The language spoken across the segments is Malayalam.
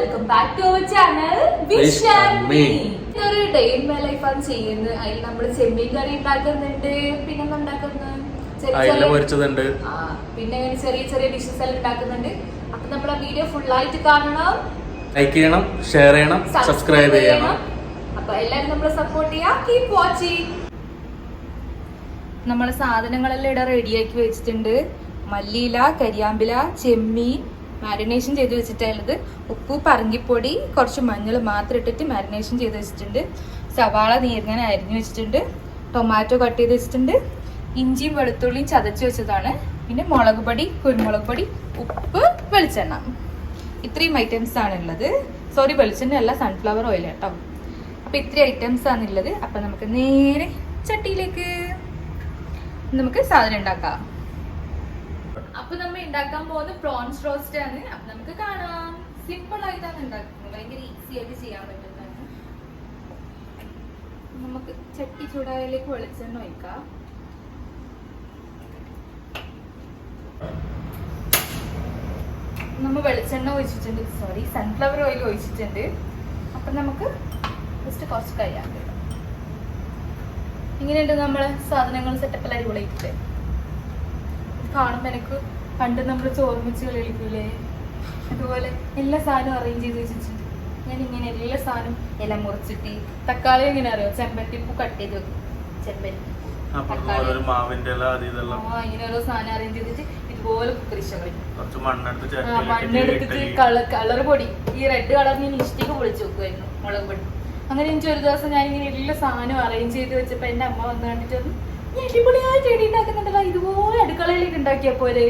Welcome back to our channel wish and me. ഒരു ഡേ ഇൻ മൈ ലൈഫ് ആണ് ചെയ്യുന്നത്. അതിൽ നമ്മൾ ചെമ്മീൻ കറി ഉണ്ടാക്കുന്നുണ്ട്, പിന്നെ പിന്നെ ചെറിയ ചെറിയ ഡിഷസ് എല്ലാം ഉണ്ടാക്കുന്നുണ്ട്. അപ്പൊ നമ്മൾ ആ വീഡിയോ ഫുൾ ആയിട്ട് കാണണം, ലൈക്ക് ചെയ്യണം, ഷെയർ ചെയ്യണം, സബ്സ്ക്രൈബ് ചെയ്യണം. അപ്പൊ എല്ലാരും നമ്മളെ സപ്പോർട്ട് ചെയ്യാം. Keep watching. നമ്മളെ സാധനങ്ങളെല്ലാം ഇവിടെ റെഡിയാക്കി വെച്ചിട്ടുണ്ട്. മല്ലിയില, കരിയാമ്പില, ചെമ്മീൻ മാരിനേഷൻ ചെയ്ത് വെച്ചിട്ടുള്ളത്. ഉപ്പ്, പറങ്കിപ്പൊടി, കുറച്ച് മഞ്ഞൾ മാത്രം ഇട്ടിട്ട് മാരിനേഷൻ ചെയ്ത് വെച്ചിട്ടുണ്ട്. സവാള നീർങ്ങനെ അരിഞ്ഞു വെച്ചിട്ടുണ്ട്. ടൊമാറ്റോ കട്ട് ചെയ്ത് വെച്ചിട്ടുണ്ട്. ഇഞ്ചിയും വെളുത്തുള്ളിയും ചതച്ച് വെച്ചതാണ്. പിന്നെ മുളക് പൊടി, കുരുമുളക് പൊടി, ഉപ്പ്, വെളിച്ചെണ്ണ. ഇത്രയും ഐറ്റംസ് ആണുള്ളത്. സോറി, വെളിച്ചെണ്ണ അല്ല, സൺഫ്ലവർ ഓയിൽ കേട്ടോ. അപ്പൊ ഇത്രയും ഐറ്റംസ് ആണുള്ളത്. അപ്പൊ നമുക്ക് നേരെ ചട്ടിയിലേക്ക് നമുക്ക് സാധനം ഉണ്ടാക്കാം. അപ്പൊ നമ്മൾ ഉണ്ടാക്കാൻ പോകുന്ന പ്രോൺസ് റോസ്റ്റ് ആണ്. അപ്പൊ നമുക്ക് കാണാം. സിമ്പിൾ ആയിട്ടാണ് ഉണ്ടാക്കുന്നത്, ഭയങ്കര ഈസി ആയിട്ട് ചെയ്യാൻ പറ്റുന്നതാണ്. നമുക്ക് ചട്ടി ചൂടായതിലേക്ക് വെളിച്ചെണ്ണ ഒഴിക്കാം. നമ്മൾ വെളിച്ചെണ്ണ ഒഴിച്ചിട്ടുണ്ട്, സോറി സൺഫ്ലവർ ഓയിൽ ഒഴിച്ചിട്ടുണ്ട്. അപ്പൊ നമുക്ക് ജസ്റ്റ് കുറച്ച് കഴിയാൻ പറ്റും. ഇങ്ങനെയുണ്ട് നമ്മള് സാധനങ്ങൾ സെറ്റപ്പിലായി വിളയിക്കില്ലേ. കാണുമ്പോ എനിക്ക് പണ്ട് നമ്മൾ ചോർമിച്ച് കളിക്കൂലേ, അതുപോലെ എല്ലാ സാധനവും അറേഞ്ച് ചെയ്ത് വെച്ചിട്ടുണ്ട്. ഞാൻ ഇങ്ങനെ എല്ലാ സാധനവും ഇല മുറിച്ചിട്ട്, തക്കാളി എങ്ങനെ അറിയോ, ചെമ്പരത്തിപ്പൂ കട്ട് ചെയ്ത് വെക്കും. ചെമ്പരത്തി, ഇങ്ങനെ ഓരോ സാധനം അറേഞ്ച് ചെയ്തിട്ട് ഇതുപോലെ മണ്ണെടുത്തിട്ട് കളർ പൊടി, ഈ റെഡ് കളർ ഞാൻ ലിസ്റ്റിക്ക് പൊളിച്ച് വെക്കുമായിരുന്നു, മുളക് പൊടി. അങ്ങനെ എനിക്ക് ഒരു ദിവസം ഞാൻ ഇങ്ങനെ എല്ലാ സാധനവും അറേഞ്ച് ചെയ്ത് വെച്ചപ്പോ എന്റെ അമ്മ വന്ന് കണ്ടിട്ട് അടിപൊളിയായി ചെടി ഉണ്ടാക്കുന്നുണ്ടല്ലോ, ഇതുപോലെ അടുക്കളയിലേക്ക് ഉണ്ടാക്കിയ പോലെ.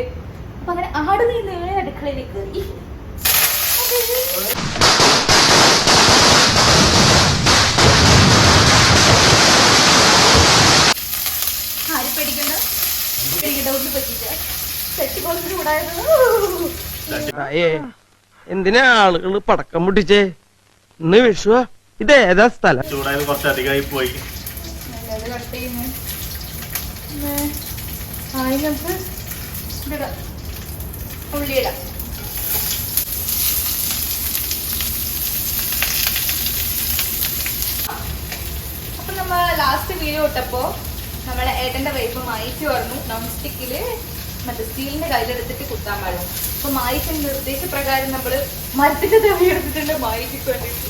അപ്പൊ അങ്ങനെ ആട് നീ നേരെ അടുക്കളയിലേക്ക് കയറി. ആരും പേടിക്കണ്ട, ഒന്നും പറ്റിയില്ല. ചെട്ടി കുറച്ച് ചൂടായിരുന്നു. എന്തിനാ ആളുകൾ പടക്കം പൊട്ടിച്ചേ? ഇന്ന് വിഷുവ. ഇത് ഏതാ സ്ഥലം? ചൂടായത് കുറച്ചധികമായി പോയി. കട്ട് ചെയ്യുന്നു. നമുക്ക് ഉള്ളിയിടാം. അപ്പൊ നമ്മൾ ലാസ്റ്റ് വീഡിയോ ഇട്ടപ്പോ നമ്മളെ ഏട്ടന്റെ വൈഫ് മായിച്ച് പറഞ്ഞു നോൺ സ്റ്റിക്കില് മറ്റേ സ്റ്റീലിന്റെ കയ്യിലെടുത്തിട്ട് കുത്താൻ പാടും. അപ്പൊ മായിച്ചിന്റെ നിർദ്ദേശപ്രകാരം നമ്മള് മരത്തിന്റെ തവി എടുത്തിട്ടുണ്ട് മായിക്ക് വേണ്ടിട്ട്.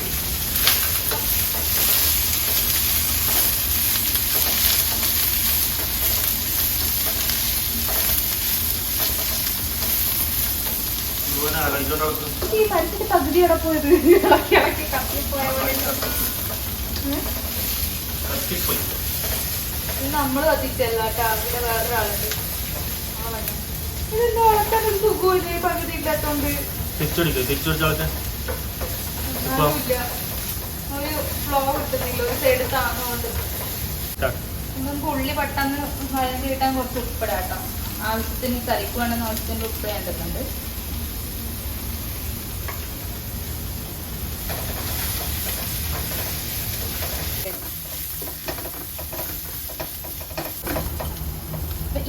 ഈ മരത്തിന്റെ പകുതി പോയത് ഇളക്കി ഇളക്കി കത്തിപ്പോയ പോലെ. നമ്മള് കത്തിച്ചല്ല കേട്ടോ, അവിടെ വേറൊരാളുണ്ട്. ഇതെന്താ വളർത്താൻ ഒരു സുഖമില്ലേ പകുതി ഇല്ലാത്തോണ്ട്? ഒരു ഫ്ലോ കിട്ടുന്നില്ല, ഒരു സൈഡ് താങ്ങുകൊണ്ട്. നമുക്ക് ഉള്ളി പെട്ടെന്ന് വഴഞ്ഞ് കിട്ടാൻ കുറച്ച് ഉപ്പിടാട്ടോ. ആവശ്യത്തിന് കറിക്ക് വേണമെന്ന് ആവശ്യത്തിന് ഉപ്പ് വേണ്ടതുണ്ട്.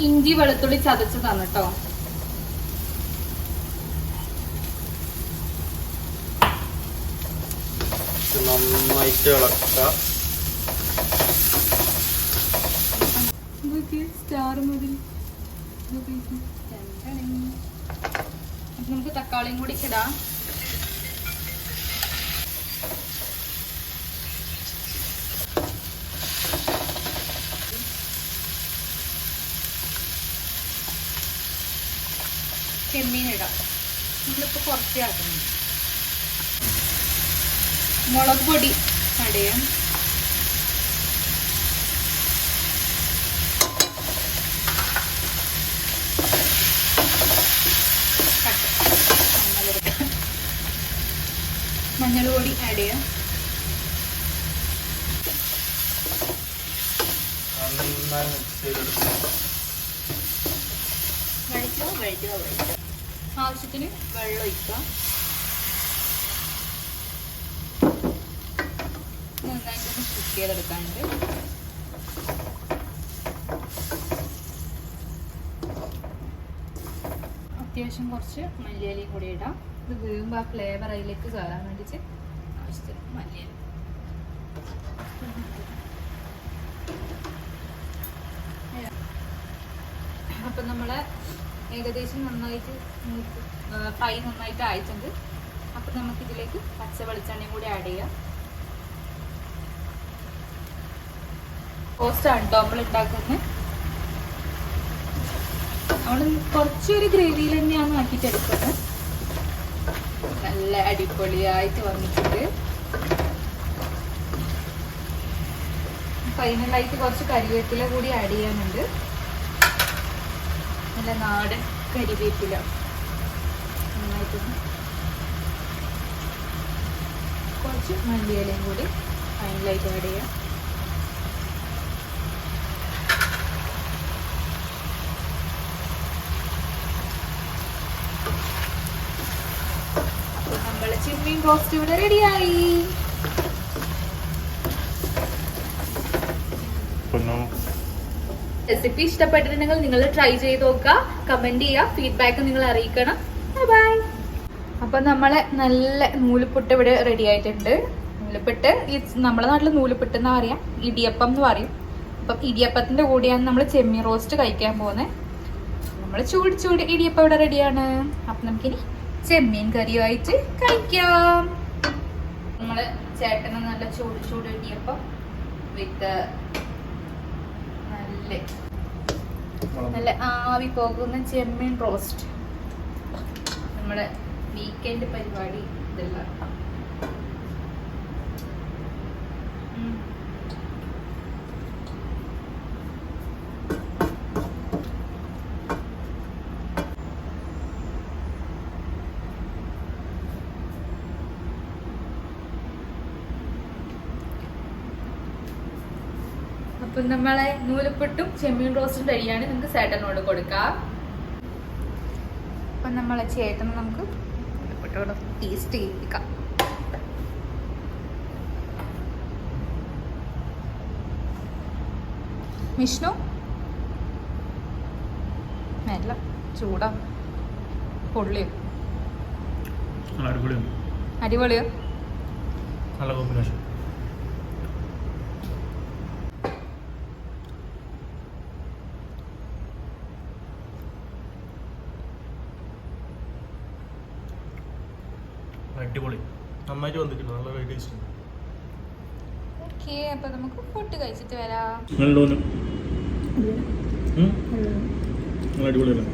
ഇഞ്ചി വെളുത്തുള്ളി ചതച്ചതാണ് കേട്ടോ. നന്നായിട്ട് ഇളക്കാം. സ്റ്റാർ മതി. നമുക്ക് തക്കാളിയും കൂടി ഇടാം. ചെമ്മീൻ ഇടാം. നമ്മളിപ്പോ കുറച്ച് ആക്കുന്നു. മുളക് പൊടി അടയാം. മഞ്ഞൾ പൊടി ആഡ് ചെയ്യാം. ആവശ്യത്തിന് വെള്ളം ഒഴിക്കാം. നന്നായിട്ടൊന്ന് കുക്ക് ചെയ്തെടുക്കാനുണ്ട്. അത്യാവശ്യം കുറച്ച് മല്ലിയിലയും കൂടി ഇടാം. ഇത് വീഴുമ്പോൾ ആ ഫ്ലേവർ അതിലേക്ക് കയറാൻ വേണ്ടിയിട്ട് ആവശ്യത്തിന് മല്ലിയില. അപ്പം നമ്മളെ ഏകദേശം നന്നായിട്ട് ഫ്രൈ നന്നായിട്ട് ആയിട്ടുണ്ട്. അപ്പം നമുക്കിതിലേക്ക് പച്ച വെളിച്ചെണ്ണയും കൂടി ആഡ് ചെയ്യാം. റോസ്റ്റാണ് കേട്ടോ നമ്മൾ ഉണ്ടാക്കുന്നത്. നമ്മൾ കുറച്ചൊരു ഗ്രേവിയിൽ തന്നെയാണ് ആക്കിയിട്ടെടുക്കുന്നത്. നല്ല അടിപൊളിയായിട്ട് വന്നിട്ടുണ്ട്. ഫൈനലായിട്ട് കുറച്ച് കരിവേപ്പില കൂടി ആഡ് ചെയ്യാനുണ്ട്. നല്ല നാടൻ കരിവേപ്പില നന്നായിട്ടൊന്ന്, കുറച്ച് മല്ലിയിലയും കൂടി ഫൈനലായിട്ട് ആഡ് ചെയ്യാം. അപ്പോൾ നമ്മളെ ചെമ്മീൻ റോസ്റ്റ് ഇവിടെ റെഡിയായി. റെസിപ്പി ഇഷ്ടപ്പെട്ടിട്ടുണ്ടെങ്കിൽ നിങ്ങൾ ട്രൈ ചെയ്ത് നോക്കുക, കമന്റ് ചെയ്യുക, ഫീഡ്ബാക്ക് നിങ്ങൾ അറിയിക്കണം. ബൈ. അപ്പൊ നമ്മളെ നല്ല നൂലുപുട്ട് ഇവിടെ റെഡി ആയിട്ടുണ്ട്. നൂലുപുട്ട് നമ്മളെ നാട്ടിൽ നൂലുപുട്ട് എന്നാ പറയാം, ഇടിയപ്പം എന്ന് പറയും. അപ്പം ഇടിയപ്പത്തിന്റെ കൂടെയാണ് നമ്മൾ ചെമ്മീൻ റോസ്റ്റ് കഴിക്കാൻ പോകുന്നത്. നമ്മൾ ചൂട് ചൂട് ഇടിയപ്പം ഇവിടെ റെഡിയാണ്. അപ്പം നമുക്കിനി ചെമ്മീൻ കറിയുമായിട്ട് കഴിക്കാം. നമ്മള് ചേട്ടന് നല്ല ചൂട് ചൂട് ഇടിയപ്പം വിത്ത് നല്ല ആവി പോകുന്ന ചെമ്മീൻ റോസ്റ്റ്. നമ്മുടെ വീക്കെൻഡ് പരിപാടി ഇതെല്ലാം. അപ്പം നമ്മളെ നൂലുപുട്ടും ചെമ്മീൻ റോസ്റ്റും റെഡിയാണ്. നമുക്ക് ചേട്ടനോട് കൊടുക്കാം. അപ്പം നമ്മളെ ചേട്ടന് നമുക്ക് നൂലുപുട്ടോട് ടേസ്റ്റ് ചെയ്യിപ്പിക്കാം. വിഷ്ണു നല്ല ചൂടാ, പൊള്ളിയോ? അടിപൊളിയോ? നല്ല കോമ്പിനേഷൻ. അടിപൊളി, നന്നായിട്ട് വന്നിട്ടുണ്ട്. നല്ല ടേസ്റ്റ്. ഓക്കെ, അപ്പൊ നമുക്ക് ഫുഡ് കഴിച്ചിട്ട് വരാം. അടിപൊളിയല്ലേ?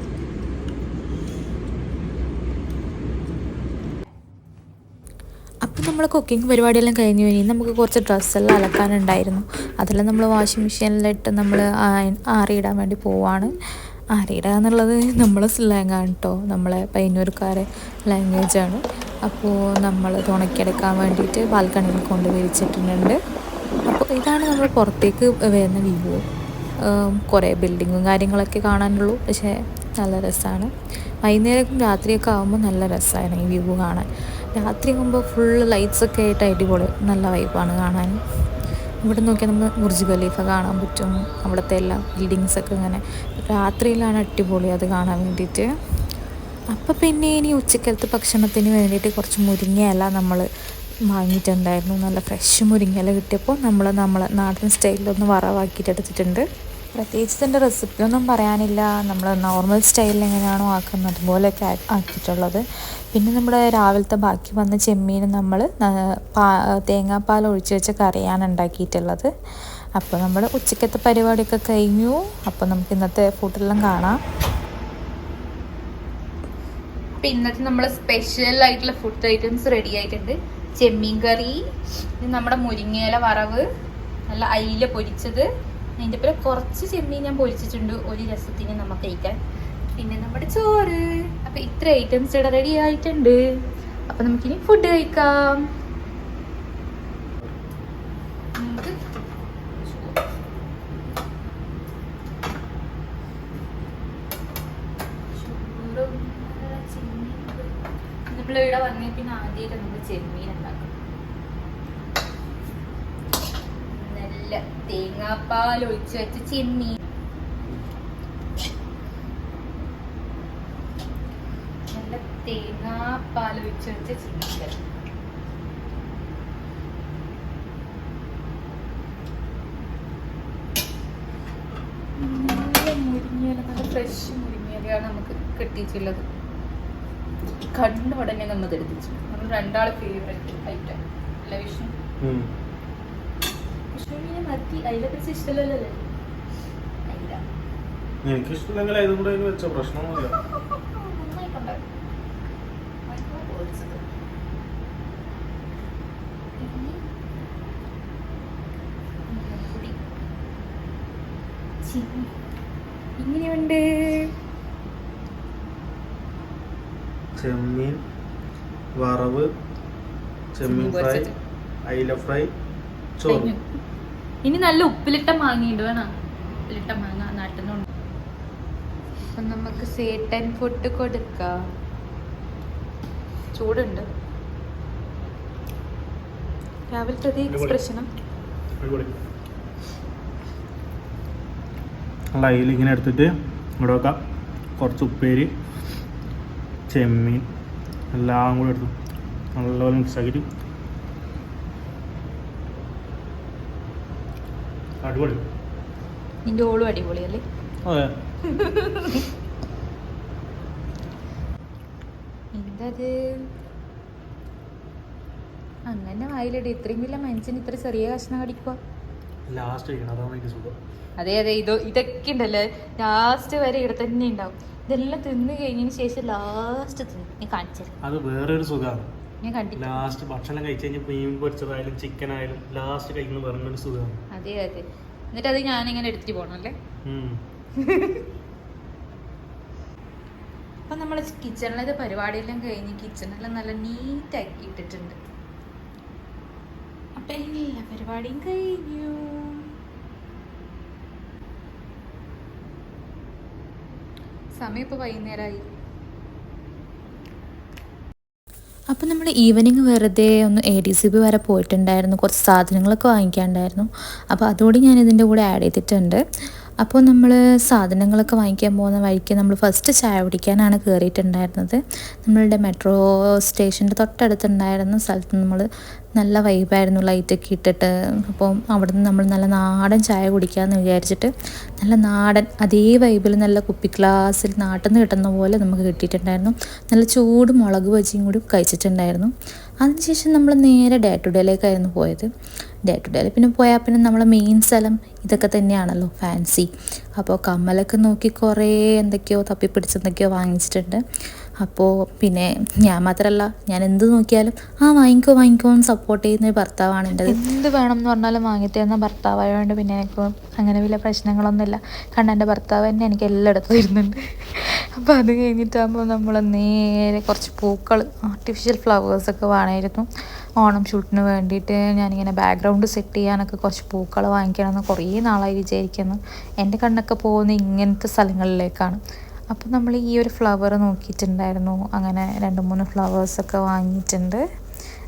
അപ്പം നമ്മൾ കുക്കിംഗ് പരിപാടിയെല്ലാം കഴിഞ്ഞ് കഴിഞ്ഞ് നമുക്ക് കുറച്ച് ഡ്രസ്സെല്ലാം അലക്കാനുണ്ടായിരുന്നു. അതെല്ലാം നമ്മൾ വാഷിംഗ് മെഷീനിലിട്ട് നമ്മൾ ആറിയിടാൻ വേണ്ടി പോവാണ്. ആറിയിടുക എന്നുള്ളത് നമ്മളെ സ്ലാങ്ങാണ് കേട്ടോ, നമ്മളെ പയ്യന്നൂർക്കാരെ ലാംഗ്വേജാണ്. അപ്പോൾ നമ്മൾ ഉണക്കിയെടുക്കാൻ വേണ്ടിയിട്ട് ബാൽക്കണിയിൽ കൊണ്ട് വിരിച്ചിട്ടുണ്ട്. അപ്പോൾ ഇതാണ് നമ്മൾ പുറത്തേക്ക് വരുന്ന വ്യൂ. കുറേ ബിൽഡിങ്ങും കാര്യങ്ങളൊക്കെ കാണാനുള്ളൂ, പക്ഷേ നല്ല രസമാണ്. വൈകുന്നേരം രാത്രിയൊക്കെ ആകുമ്പോൾ നല്ല രസമാണ് ഈ വ്യൂ കാണാൻ. രാത്രി ആകുമ്പോൾ ഫുള്ള് ലൈറ്റ്സൊക്കെ ആയിട്ട് അടിപൊളി നല്ല വൈബാണ് കാണാൻ. ഇവിടെ നോക്കിയാൽ നമ്മൾ ബുർജ് ഖലീഫ കാണാൻ പറ്റും. അവിടുത്തെ എല്ലാ ബിൽഡിങ്സൊക്കെ ഇങ്ങനെ രാത്രിയിലാണ് അടിപൊളി അത് കാണാൻ വേണ്ടിയിട്ട്. അപ്പോൾ പിന്നെ ഇനി ഉച്ചക്കലത്തെ ഭക്ഷണത്തിന് വേണ്ടിയിട്ട് കുറച്ച് മുരിങ്ങയില നമ്മൾ വാങ്ങിയിട്ടുണ്ടായിരുന്നു. നല്ല ഫ്രഷ് മുരിങ്ങയില കിട്ടിയപ്പോൾ നമ്മളെ നാടൻ സ്റ്റൈലിലൊന്ന് വറവാക്കിയിട്ടെടുത്തിട്ടുണ്ട്. പ്രത്യേകിച്ച് ഇതിൻ്റെ റെസിപ്പിയൊന്നും പറയാനില്ല. നമ്മൾ നോർമൽ സ്റ്റൈലിൽ എങ്ങനെയാണോ ആക്കുന്നത് അതുപോലെയൊക്കെ ആക്കിയിട്ടുള്ളത്. പിന്നെ നമ്മുടെ രാവിലത്തെ ബാക്കി വന്ന ചെമ്മീൻ നമ്മൾ തേങ്ങാപ്പാൽ ഒഴിച്ച് വെച്ച കറിയാണ് ഉണ്ടാക്കിയിട്ടുള്ളത്. അപ്പോൾ നമ്മൾ ഉച്ചക്കത്തെ പരിപാടിയൊക്കെ കഴിഞ്ഞു. അപ്പോൾ നമുക്ക് ഇന്നത്തെ ഫുഡെല്ലാം കാണാം. അപ്പം ഇന്നത്തെ നമ്മൾ സ്പെഷ്യൽ ആയിട്ടുള്ള ഫുഡ് ഐറ്റംസ് റെഡി ആയിട്ടുണ്ട്. ചെമ്മീൻ കറി, നമ്മുടെ മുരിങ്ങയില വറവ്, നല്ല അയില പൊരിച്ചത്, അതിൻ്റെ പേര് കുറച്ച് ചെമ്മീൻ ഞാൻ പൊരിച്ചിട്ടുണ്ട് ഒരു രസത്തിന് നമുക്ക് കഴിക്കാൻ. പിന്നെ നമ്മുടെ ചോറ്. അപ്പം ഇത്ര ഐറ്റംസ് ഇവിടെ റെഡി ആയിട്ടുണ്ട്. അപ്പം നമുക്കിനി ഫുഡ് കഴിക്കാം. നമ്മളിവിടെ വന്നേ പിന്നെ ആദ്യമായിട്ട് നമുക്ക് ചെമ്മീൻ ഉണ്ടാക്കാം. നല്ല തേങ്ങാപ്പാൽ ഒഴിച്ച് വെച്ച ചെമ്മീൻ, നല്ല തേങ്ങാപ്പാൽ ഒഴിച്ച് വെച്ച ചിക്കൻ. നല്ല മുരിങ്ങയില, നല്ല ഫ്രഷ് മുരിങ്ങയിലയാണ് നമുക്ക് കിട്ടിയിട്ടുള്ളത്. കണ്ട ഉടനെ നമ്മൾ എടുത്തിച്ചു. നമ്മൾ രണ്ടാളെ ഫേവറേറ്റ് ഐറ്റം അല്ല വിഷ്ണു. വിഷ്ണുവിനെ മത്തി അതിലൊക്കെ ഇഷ്ടമല്ലല്ലേ? അയില എനിക്ക് ഇഷ്ടമില്ലെങ്കിൽ അതും കൂടെ വെച്ച പ്രശ്നമൊന്നുമില്ല. ഇങ്ങനെയുണ്ട് ചെമ്മീൻ വറവ്, ചെമ്മീൻ ഫ്രൈ, അയില ഫ്രൈ, ചോറ്. ഇനി നല്ല ഉപ്പിലിട്ട മാങ്ങയുണ്ട്, വേണം ഉപ്പിലിട്ട മാങ്ങ നാട്ടിൽ നിന്നുണ്ട്. അപ്പൊ നമുക്ക് സേട്ടൻ ഫുഡ് കൊടുക്കാം. ചൂടുണ്ട്. രാവിലത്തെ എക്സ്പ്രഷനും അയില ഇങ്ങനെ എടുത്തിട്ട് ഇവിടെ വെക്കാം. കുറച്ച് ഉപ്പേരി, ചെമ്മീൻ എല്ലാം കൂടെ എടുത്തു നല്ലപോലെ മിക്സ് ആക്കിയിട്ട് അടിപൊളി. നിന്റെ ഓളും അടിപൊളിയല്ലേ? അതെ. എന്തത് അങ്ങനെ വായിലിടെ? ഇത്രയും വലിയ മനുഷ്യന് ഇത്ര ചെറിയ കഷ്ണം കടിക്കുക. ലാസ്റ്റ് കഴിക്കണം, അതാണ് എനിക്ക് സുഖം. അതെ അതെ, ഇതൊക്കെ ഉണ്ടല്ലോ ലാസ്റ്റ് വരെ ഇവിടെ തന്നെ ഉണ്ടാവും. ഇതെല്ലാം തിന്നു കഴിഞ്ഞതിന് ശേഷം ലാസ്റ്റ് ഞാൻ കാണിച്ചു തരാം. അത് വേറൊരു സുഖമാണ്. ഞാൻ കണ്ടില്ല. ലാസ്റ്റ് ഭക്ഷണം കഴിച്ചു കഴിഞ്ഞാൽ മീൻ പൊരിച്ചതായാലും ചിക്കൻ ആയാലും ലാസ്റ്റ് കഴിക്കുന്നത് വേറൊരു സുഖമാണ്. അതെ അതെ. എന്നിട്ട് അത് ഞാനിങ്ങനെ എടുത്തിട്ട് പോകണല്ലേ. അപ്പൊ നമ്മള് കിച്ചണിലത്തെ പരിപാടിയെല്ലാം കഴിഞ്ഞ് കിച്ചണെല്ലാം നല്ല നീറ്റാക്കി ഇട്ടിട്ടുണ്ട്. അപ്പൊ എല്ലാ പരിപാടിയും കഴിഞ്ഞു. സമയം ഇപ്പോൾ വൈകുന്നേരമായി. അപ്പോൾ നമ്മൾ ഈവനിങ് വെറുതെ ഒന്ന് ADCB വരെ പോയിട്ടുണ്ടായിരുന്നു. കുറച്ച് സാധനങ്ങളൊക്കെ വാങ്ങിക്കാനുണ്ടായിരുന്നു. അപ്പോൾ അതുകൂടി ഞാൻ ഇതിൻ്റെ കൂടെ ആഡ് ചെയ്തിട്ടുണ്ട്. അപ്പോൾ നമ്മൾ സാധനങ്ങളൊക്കെ വാങ്ങിക്കാൻ പോകുന്ന വഴിക്ക് നമ്മൾ ഫസ്റ്റ് ചായ കുടിക്കാനാണ് കയറിയിട്ടുണ്ടായിരുന്നത്. നമ്മളുടെ മെട്രോ സ്റ്റേഷൻ്റെ തൊട്ടടുത്തുണ്ടായിരുന്ന സ്ഥലത്ത് നമ്മൾ നല്ല വൈബായിരുന്നു, ലൈറ്റൊക്കെ ഇട്ടിട്ട്. അപ്പോൾ അവിടെ നിന്ന് നമ്മൾ നല്ല നാടൻ ചായ കുടിക്കാമെന്ന് വിചാരിച്ചിട്ട് നല്ല നാടൻ അതേ വൈബിൽ നല്ല കുപ്പി ഗ്ലാസ്സിൽ നാട്ടിൽ നിന്ന് കിട്ടുന്ന പോലെ നമുക്ക് കിട്ടിയിട്ടുണ്ടായിരുന്നു. നല്ല ചൂട് മുളക് ബജിയും കൂടി കഴിച്ചിട്ടുണ്ടായിരുന്നു. അതിനുശേഷം നമ്മൾ നേരെ ഡേ ടു ഡേയിലേക്കായിരുന്നു പോയത്. ഡേ ടു ഡേയിൽ പിന്നെ പോയാൽ പിന്നെ നമ്മളെ മെയിൻ സ്ഥലം ഇതൊക്കെ തന്നെയാണല്ലോ, ഫാൻസി. അപ്പോൾ കമ്മലൊക്കെ നോക്കി കുറേ എന്തൊക്കെയോ തപ്പിപ്പിടിച്ചെന്തൊക്കെയോ വാങ്ങിച്ചിട്ടുണ്ട്. അപ്പോൾ പിന്നെ ഞാൻ മാത്രമല്ല, ഞാൻ എന്ത് നോക്കിയാലും വാങ്ങിക്കോ എന്ന് സപ്പോർട്ട് ചെയ്യുന്ന ഒരു ഭർത്താവാണ് എൻ്റെ. എന്ത് വേണം എന്ന് പറഞ്ഞാലും വാങ്ങിത്തരുന്ന ഭർത്താവായതുകൊണ്ട് പിന്നെ എനിക്ക് അങ്ങനെ വലിയ പ്രശ്നങ്ങളൊന്നുമില്ല. കാരണം എൻ്റെ ഭർത്താവ് തന്നെ എനിക്ക് എല്ലായിടത്തും വരുന്നുണ്ട്. അപ്പോൾ അത് കഴിഞ്ഞിട്ടാകുമ്പോൾ നമ്മൾ നേരെ കുറച്ച് പൂക്കൾ, ആർട്ടിഫിഷ്യൽ ഫ്ലവേഴ്സൊക്കെ വേണമായിരുന്നു ഓണം ഷൂട്ടിന് വേണ്ടിയിട്ട്. ഞാനിങ്ങനെ ബാക്ക്ഗ്രൗണ്ട് സെറ്റ് ചെയ്യാനൊക്കെ കുറച്ച് പൂക്കൾ വാങ്ങിക്കണമെന്ന് കുറേ നാളായി വിചാരിക്കുന്നു. എൻ്റെ കണ്ണൊക്കെ പോകുന്ന ഇങ്ങനത്തെ സ്ഥലങ്ങളിലേക്കാണ്. അപ്പോൾ നമ്മൾ ഈ ഒരു ഫ്ലവർ നോക്കിയിട്ടുണ്ടായിരുന്നു. അങ്ങനെ 2-3 ഫ്ലവേഴ്സൊക്കെ വാങ്ങിയിട്ടുണ്ട്.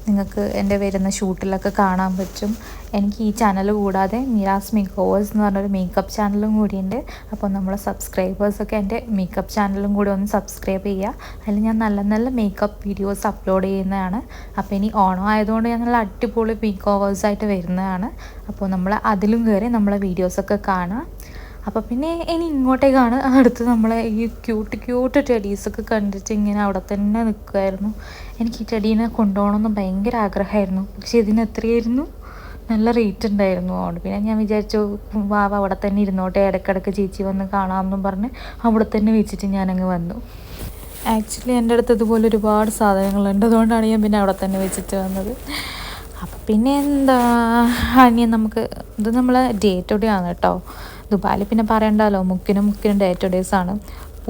നിങ്ങൾക്ക് എൻ്റെ വരുന്ന ഷൂട്ടിലൊക്കെ കാണാൻ പറ്റും. എനിക്ക് ഈ ചാനൽ കൂടാതെ മീരാസ് മേക്ക് ഓവേഴ്സ് എന്ന് പറഞ്ഞൊരു മേക്കപ്പ് ചാനലും കൂടിയുണ്ട്. അപ്പോൾ നമ്മളെ സബ്സ്ക്രൈബേഴ്സൊക്കെ എൻ്റെ മേക്കപ്പ് ചാനലും കൂടി ഒന്ന് സബ്സ്ക്രൈബ് ചെയ്യുക. അതിൽ ഞാൻ നല്ല നല്ല മേക്കപ്പ് വീഡിയോസ് അപ്ലോഡ് ചെയ്യുന്നതാണ്. അപ്പോൾ ഇനി ഓണം ആയതുകൊണ്ട് ഞാൻ നല്ല അടിപൊളി മേക്ക് ഓവേഴ്സായിട്ട് വരുന്നതാണ്. അപ്പോൾ നമ്മൾ അതിലും കയറി നമ്മളെ വീഡിയോസൊക്കെ കാണാം. അപ്പോൾ പിന്നെ ഇനി ഇങ്ങോട്ടേക്കാണ് അടുത്ത് നമ്മളെ ഈ ക്യൂട്ട് ടെഡീസൊക്കെ കണ്ടിട്ട് ഇങ്ങനെ അവിടെ തന്നെ നിൽക്കുമായിരുന്നു. എനിക്ക് ഈ ടെഡീനെ കൊണ്ടുപോകണമെന്ന് ഭയങ്കര ആഗ്രഹമായിരുന്നു. പക്ഷേ ഇതിന് എത്രയായിരുന്നു? നല്ല റേറ്റ് ഉണ്ടായിരുന്നു. അതുകൊണ്ട് പിന്നെ ഞാൻ വിചാരിച്ചു വാവ അവിടെ തന്നെ ഇരുന്നോട്ടെ, ഇടയ്ക്കിടയ്ക്ക് ചേച്ചി വന്ന് കാണാമെന്നും പറഞ്ഞ് അവിടെ തന്നെ വെച്ചിട്ട് ഞാനങ്ങ് വന്നു. ആക്ച്വലി എൻ്റെ അടുത്ത് ഇതുപോലെ ഒരുപാട് സാധനങ്ങളുണ്ട്. അതുകൊണ്ടാണ് ഞാൻ പിന്നെ അവിടെ തന്നെ വെച്ചിട്ട് വന്നത്. അപ്പം പിന്നെ എന്താ ഇനി നമുക്ക് ഇത് നമ്മളെ ഡേ ടു ഡേ ആണ് കേട്ടോ. ദുബായിൽ പിന്നെ പറയണ്ടല്ലോ, മുക്കിനും ഡേ ടു ഡേയ്സാണ്.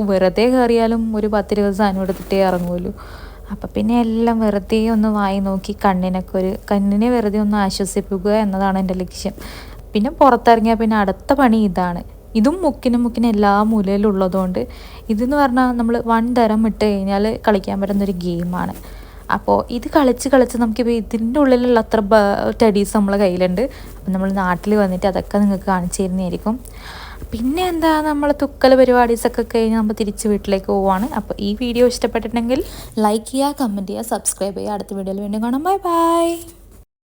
വെറുതെ കയറിയാലും ഒരു 10-20 സാധനം എടുത്തിട്ടേ ഇറങ്ങുമല്ലോ. അപ്പം പിന്നെ എല്ലാം വെറുതെ ഒന്ന് വായി നോക്കി കണ്ണിനെ വെറുതെ ഒന്ന് ആശ്വസിപ്പിക്കുക എന്നതാണ് എൻ്റെ ലക്ഷ്യം. പിന്നെ പുറത്തിറങ്ങിയാൽ പിന്നെ അടുത്ത പണി ഇതാണ്. ഇതും മുക്കിനും എല്ലാ മൂലയിലും ഉള്ളതുകൊണ്ട് ഇതെന്ന് പറഞ്ഞാൽ നമ്മൾ 1 തരം ഇട്ട് കഴിഞ്ഞാൽ കളിക്കാൻ പറ്റുന്നൊരു ഗെയിമാണ്. അപ്പോൾ ഇത് കളിച്ച് നമുക്കിപ്പോൾ ഇതിൻ്റെ ഉള്ളിലുള്ള അത്ര ടെഡീസ് നമ്മളെ കയ്യിലുണ്ട്. അപ്പം നമ്മൾ നാട്ടിൽ വന്നിട്ട് അതൊക്കെ നിങ്ങൾക്ക് കാണിച്ചു തരുന്നതായിരിക്കും. പിന്നെ എന്താ നമ്മൾ തുക്കൽ പരിപാടീസൊക്കെ കഴിഞ്ഞ് നമ്മൾ തിരിച്ച് വീട്ടിലേക്ക് പോവുകയാണ്. അപ്പോൾ ഈ വീഡിയോ ഇഷ്ടപ്പെട്ടിട്ടുണ്ടെങ്കിൽ ലൈക്ക് ചെയ്യുക, കമൻറ്റ് ചെയ്യുക, സബ്സ്ക്രൈബ് ചെയ്യുക. അടുത്ത വീഡിയോയിൽ വീണ്ടും കാണാം. Bye bye.